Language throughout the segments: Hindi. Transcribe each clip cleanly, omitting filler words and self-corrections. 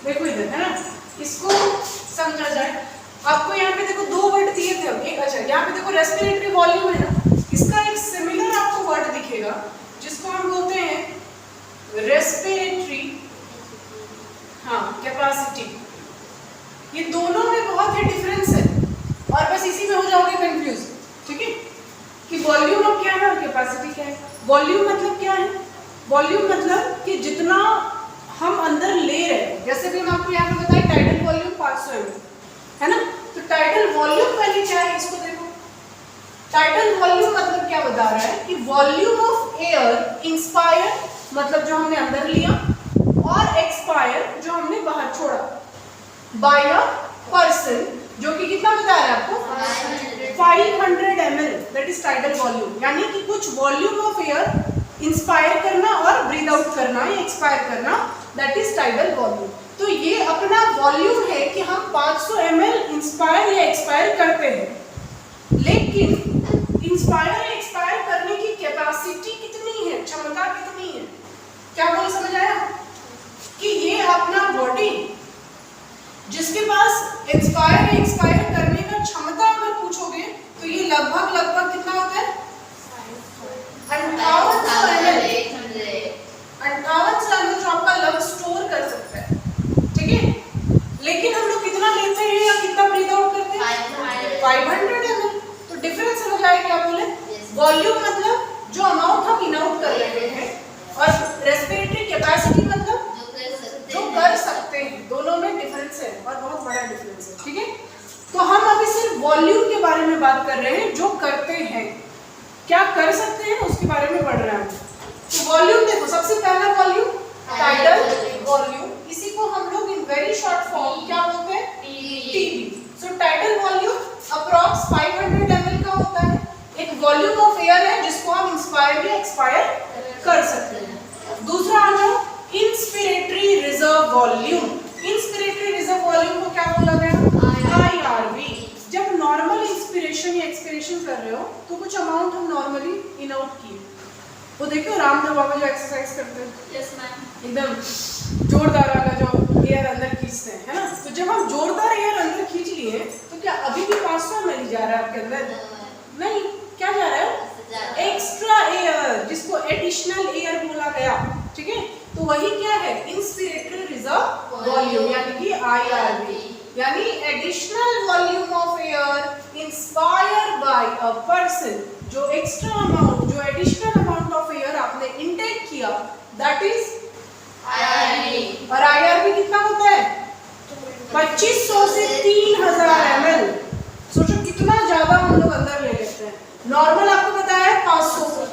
देखो इधर है ना, इसको समझा जाए। आपको यहाँ पे देखो दो वर्ड दिए थे, एक अच्छा यहाँ पे देखो रेस्पिरेटरी वॉल्यूम है ना, इसका एक सिमिलर आपको वर्ड दिखेगा जिसको हम बोलते हैं रेस्पिरेटरी कैपेसिटी। ये दोनों में बहुत ही डिफरेंस है और बस इसी में हो जाओगे कंफ्यूज, ठीक है, कि वॉल्यूम अब क्या है और कैपेसिटी क्या है। वॉल्यूम मतलब क्या है? वॉल्यूम मतलब कि जितना हम अंदर ले रहे हैं, जैसे भी हम आपको यहाँ पे बताएं टाइडल वॉल्यूम 500 ml है ना, तो टाइडल वॉल्यूम पहले क्या है इसको देखो। टाइडल वॉल्यूम मतलब क्या बता रहा है कि वॉल्यूम ऑफ एयर इंस्पायर मतलब जो हमने अंदर लिया और एक्सपायर जो हमने बाहर छोड़ा बाय अ पर्सन, जो कि कितना बता रहा है आपको 500 ml, that is tidal volume. यानी कि कुछ वॉल्यूम ऑफ एयर इंस्पायर करना और ब्रीथ आउट करना या एक्सपायर करना, दैट इज टाइडल वॉल्यूम। तो ये अपना वॉल्यूम है कि हम 500 ml इंस्पायर या एक्सपायर करते हैं, लेकिन इंस्पायर या एक्सपायर करने की कैपेसिटी कितनी है, क्षमता कितनी है, क्या बोल समझ आया? कि ये अपना बॉडी जिसके पास इंस्पायर या एक्सपायर करने का क्षमता अगर पूछोगे तो ये लगभग कितना होता है 5800 ml जो आपका लंग्स स्टोर कर सकता है, ठीक है। लेकिन हम लोग कितना लेते हैं या कितना ब्रीथ आउट करते हैं 500 ml। तो डिफरेंस समझ आया क्या बोले? वॉल्यूम मतलब जो अमाउंट हम इन आउट कर रहे हैं और रेस्पिरेटरी कैपेसिटी मतलब जो कर सकते हैं, दोनों में डिफरेंस है और बहुत बड़ा डिफरेंस है, ठीक है। तो हम अभी सिर्फ वॉल्यूम के बारे में बात कर रहे हैं, जो करते हैं, क्या कर सकते हैं उसके बारे में पढ़ रहे हैं। तो वॉल्यूम देखो, सबसे पहला वॉल्यूम टाइडल वॉल्यूम, इसी को हम लोग इन वेरी शॉर्ट फॉर्म क्या बोलते हैं टीवी। सो टाइडल वॉल्यूम अप्रॉक्स 500 ml का होता है, एक वॉल्यूम ऑफ एयर है जिसको हम इंस्पायर या एक्सपायर कर सकते हैं। दूसरा आ जाओ inspiratory reserve volume. Inspiratory reserve volume को क्या बोला गया IRV। जब नॉर्मल इंस्पिरेशन या एक्सपिरेशन कर रहे हो तो कुछ अमाउंट हम नॉर्मली इन आउट किए, वो देखो रामदेव बाबा जो एक्सरसाइज करते हैं, यस मैम, एकदम जोरदार वाला जो एयर अंदर खींचते हैं, है ना। तो जब हम जोरदार एयर अंदर खींच लिए तो क्या अभी भी 500 ml जा रहा है आपके अंदर? नहीं, क्या जा रहा है एक्स्ट्रा एयर, जिसको एडिशनल एयर बोला गया, ठीक है। तो वही क्या है इंस्पिरेटरी रिजर्व वॉल्यूम यानी कि IRV, यानी additional volume of air inspire by a person. जो एक्स्ट्रा अमाउंट, जो एडिशनल अमाउंट ऑफ एयर आपने इनटेक किया, दैट इज IRV। और IRV कितना होता है 2500 से 3000 ml। सोचो कितना ज्यादा हम लोग अंदर ले लेते हैं। नॉर्मल आपको बताया है 500,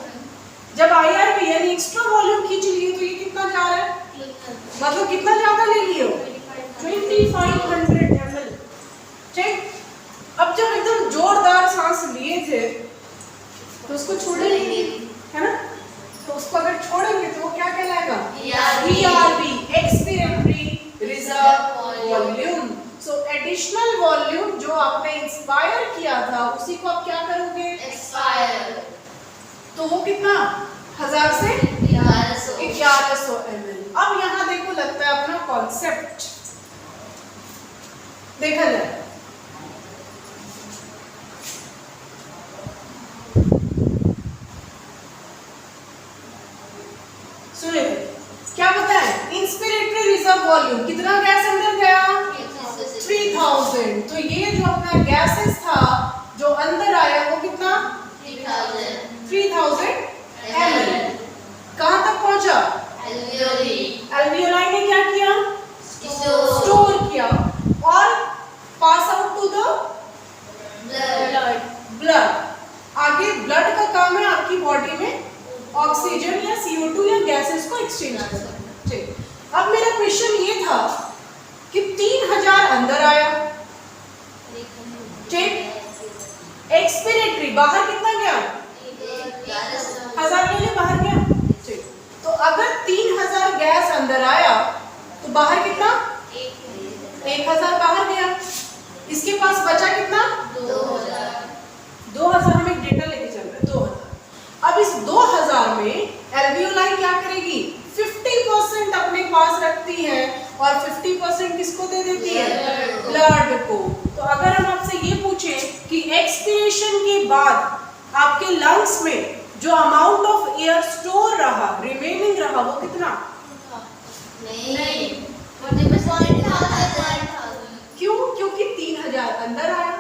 जब IRV यानी एक्स्ट्रा वॉल्यूम खींच लिए तो ये कितना जा रहा है, मतलब कितना ज्यादा ले लिए हो 2500 ml, ठीक। अब जब एकदम जोरदार सांस लिए थे तो उसको छोड़ेंगे, है ना, तो उसको अगर छोड़ेंगे तो वो क्या कहलाएगा ERV, एक्सपिरेटरी रिजर्व वॉल्यूम। सो एडिशनल वॉल्यूम जो आपने इंस्पायर किया था उसी को आप क्या करोगे एक्सपायर, तो वो कितना 1000 से 1100 ml। अब यहाँ देखो लगता है अपना कॉन्सेप्ट देखा जाए। सुनिए क्या बताया, इंस्पिरेटरी रिजर्व वॉल्यूम कितना गैस अंदर गया 3000। तो ये जो अपना गैसेस था जो अंदर आया वो कितना 3000 ml। कहां तक पहुंचा एल्वियोलाई ने क्या किया स्टोर किया और pass out to the blood. आगे ब्लड का काम है आपकी बॉडी में ऑक्सीजन या CO2 या गैसेस को एक्सचेंज करना, ठीक। अब मेरा क्वेश्चन ये था कि 3000 अंदर आया, ठीक। एक्सपिरेटरी बाहर कितना गया 1000 ले बाहर गया, ठीक। तो अगर 3000 गैस अंदर आया तो बाहर कितना 1000 बाहर गया, इसके पास बचा कितना 2000। हम एक डेटा लेके चल रहे हैं 2000। अब इस 2000 में एल्वियोलाई क्या करेगी 50% अपने पास रखती है और 50% किसको दे देती है? ब्लड को। तो अगर हम आपसे ये पूछें कि एक्सपीरेशन के बाद आपके लंग्स में जो अमाउंट ऑफ एयर स्टोर रहा, रिमेनिंग रहा, वो कितना? नहीं 40% क्यों? क्योंकि 3000 अंदर आया,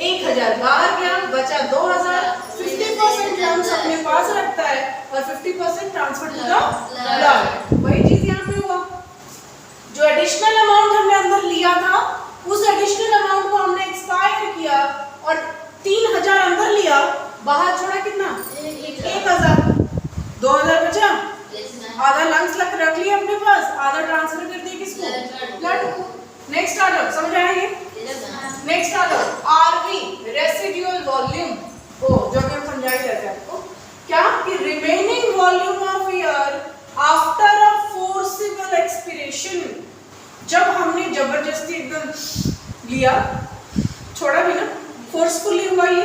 1000 बाहर गया, बचा 2000। 50% लंग्स अपने पास रखता है और 50% ट्रांसफर टू द ब्लड। वही चीज यहाँ पे हुआ, जो एडिशनल अमाउंट हमने अंदर लिया था उस एडिशनल अमाउंट को हमने एक्सपायर किया और 3000 अंदर लिया, बाहर छोड़ा कितना? 1000। 2000 बचा, आधा लंग्स रख लिया अपने पास, आधा ट्रांसफर कर दिया किसको? ब्लड को। नेक्स्ट आ जाओ, समझ आया ये? नेक्स्ट आ जाओ, आरवी रेसिडुअल वॉल्यूम। ओ जो कि हम समझा ही रहते हैं आपको, क्या कि remaining volume of air after a forcible expiration. जब हमने जबरदस्ती एकदम लिया, छोड़ा भी ना, फोर्सफुली हुआ ये,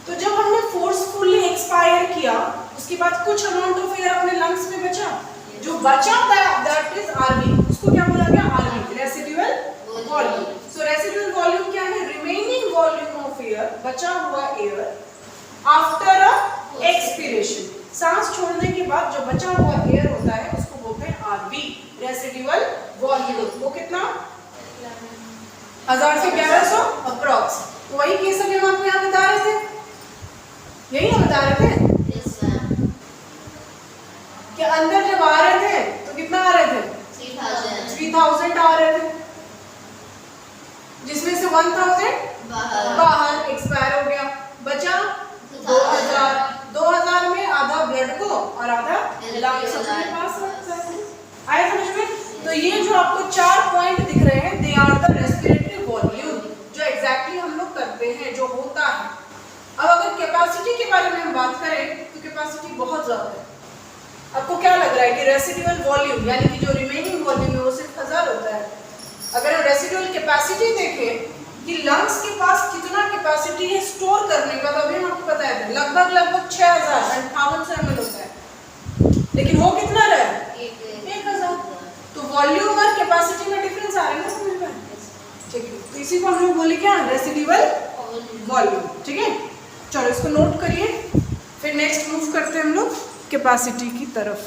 तो जब हमने फोर्सफुली एक्सपायर किया उसके बाद कुछ अमाउंट ऑफ एयर अपने लंग्स में बचा, जो बचा दैट इज आरवी। उसको क्या बोला गया? RV residual volume. So residual volume क्या है? रिमेनिंग वॉल्यूम ऑफ एयर, बचा हुआ एयर आफ्टर अ एक्सपिरेशन। सांस छोड़ने के बाद जो बचा हुआ एयर होता है उसको बोलते हैं आरवी रेसिडुअल वॉल्यूम। वो कितना? 1000 से 1100 अप्रॉक्स। तो वही केस अभी हम आपको यहाँ बता रहे थे, यही ना बता रहे थे कि अंदर जब आ रहे थे तो कितना आ रहे थे? 3000 आ रहे थे, जिसमें से 1000 बाहर एक्सपायर हो गया, बचा 2000। 2000 में आधा ब्लड को और आधा लंग्स अपने पास रखता है। आया समझ में? तो ये जो आपको 4 पॉइंट दिख रहे हैं, they are the respiratory volume, जो एग्जैक्टली हम लोग करते हैं, जो होता है। अब अगर कैपेसिटी के बारे में हम बात करें तो कैपेसिटी बहुत ज्यादा है। आपको क्या लग रहा है कि रेसिडुअल वॉल्यूम यानी कि जो रिमेनिंग वॉल्यूम है वो सिर्फ 1000 होता है? अगर हम रेसिडुअल कैपेसिटी देखें कि लंग्स के पास कितना कैपेसिटी है स्टोर करने का, तो अभी हम आपको बताया था लगभग 6000 ml होता है, लेकिन वो कितना रहा है? 1000। तो वॉल्यूम और कैपेसिटी में डिफरेंस आ रहा है ना, समझ में? ठीक है, तो इसी को हम लोग बोले क्या? Residual volume. ठीक है, चलो इसको नोट करिए, फिर नेक्स्ट मूव करते हैं हम लोग कैपेसिटी की तरफ।